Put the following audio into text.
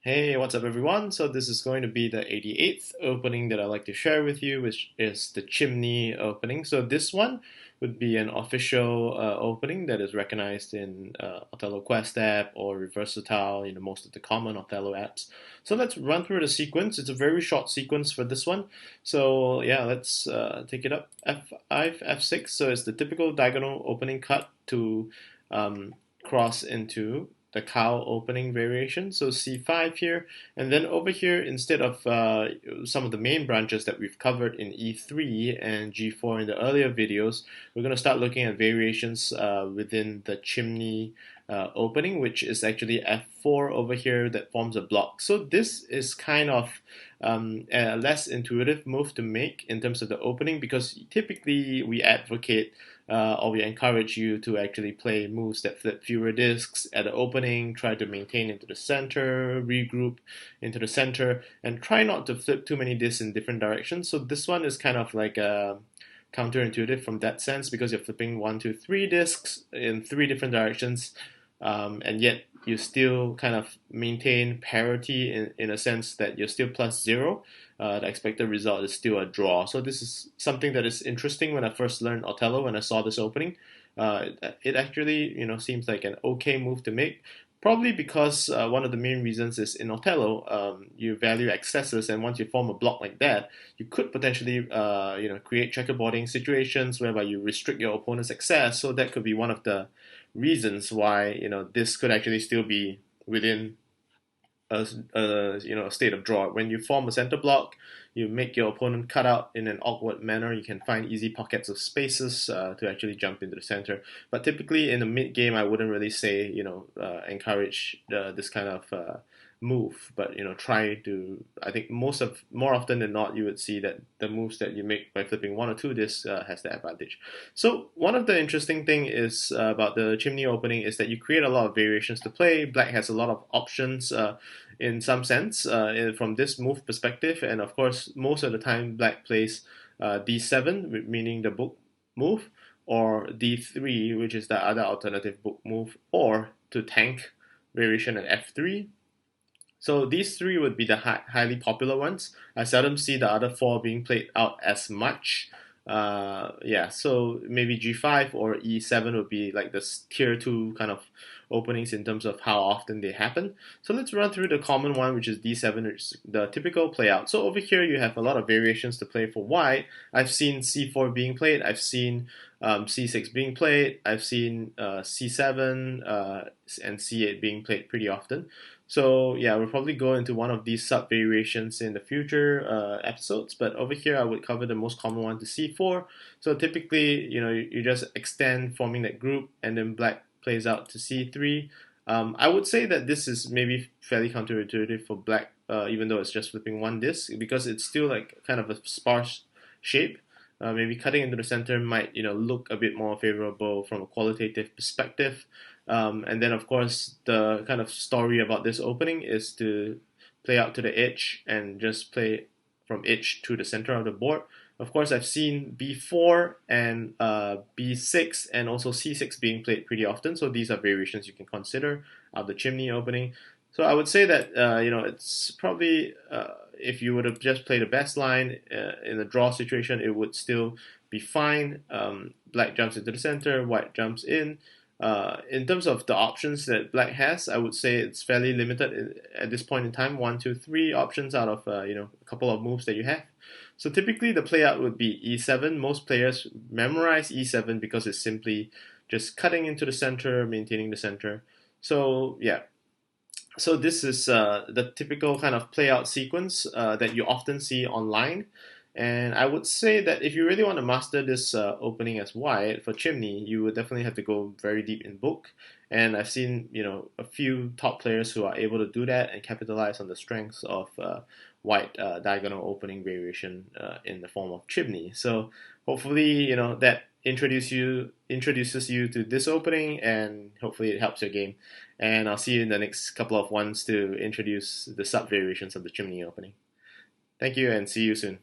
Hey, what's up everyone? So this is going to be the 88th opening that I'd like to share with you, which is the Chimney opening. So this one would be an official opening that is recognized in Othello Quest app or Reversatile, most of the common Othello apps. So let's run through the sequence. It's a very short sequence for this one. So yeah, let's take it up. F5, F6. So it's the typical diagonal opening cut to um, cross into the cow opening variation. So C5 here, and then over here, instead of some of the main branches that we've covered in E3 and G4 in the earlier videos, we're going to start looking at variations within the chimney opening, which is actually F4 over here that forms a block. So this is kind of a less intuitive move to make in terms of the opening because typically we advocate or we encourage you to actually play moves that flip fewer discs at the opening, try to maintain into the center, regroup into the center, and try not to flip too many discs in different directions. So this one is kind of like a counterintuitive from that sense because you're flipping one, two, three discs in three different directions, and yet you still kind of maintain parity in a sense that you're still plus zero. The expected result is still a draw. So this is something that is interesting when I first learned Othello when I saw this opening. It actually seems like an okay move to make. Probably because one of the main reasons is in Othello, you value excesses, and once you form a block like that, you could potentially create checkerboarding situations whereby you restrict your opponent's access. So that could be one of the reasons why this could actually still be within a state of draw. When you form a center block, you make your opponent cut out in an awkward manner. You can find easy pockets of spaces to actually jump into the center. But typically in the mid game, I wouldn't really say encourage this kind of move. But try to. I think more often than not, you would see that the moves that you make by flipping one or two discs has the advantage. So one of the interesting thing is about the chimney opening is that you create a lot of variations to play. Black has a lot of options in some sense from this move perspective, and of course most of the time Black plays D7, meaning the book move, or D3, which is the other alternative book move, or to tank variation at F3. So these three would be the highly popular ones. I seldom see the other four being played out as much. Yeah, so maybe G5 or E7 would be like the tier 2 kind of openings in terms of how often they happen. So let's run through the common one, which is D7, which is the typical play out. So over here you have a lot of variations to play for white. I've seen C4 being played, I've seen C6 being played, I've seen C7 and C8 being played pretty often. So yeah, we'll probably go into one of these sub variations in the future episodes. But over here, I would cover the most common one to C4. So typically, you just extend forming that group, and then Black plays out to C3. I would say that this is maybe fairly counterintuitive for Black, even though it's just flipping one disc, because it's still like kind of a sparse shape. Maybe cutting into the center might look a bit more favorable from a qualitative perspective. And then, of course, the kind of story about this opening is to play out to the edge and just play from edge to the center of the board. Of course, I've seen B4 and B6 and also C6 being played pretty often, so these are variations you can consider of the chimney opening. So I would say that it's probably if you would have just played the best line in a draw situation, it would still be fine. Black jumps into the center, white jumps in terms of the options that Black has, I would say it's fairly limited at this point in time. One, two, three options out of a couple of moves that you have. So typically the playout would be E7. Most players memorize E7 because it's simply just cutting into the center, maintaining the center. So yeah, so this is the typical kind of playout sequence that you often see online. And I would say that if you really want to master this opening as white for Chimney, you would definitely have to go very deep in book. And I've seen a few top players who are able to do that and capitalize on the strengths of white diagonal opening variation in the form of Chimney. So hopefully that introduces you to this opening, and hopefully it helps your game. And I'll see you in the next couple of ones to introduce the sub variations of the Chimney opening. Thank you and see you soon.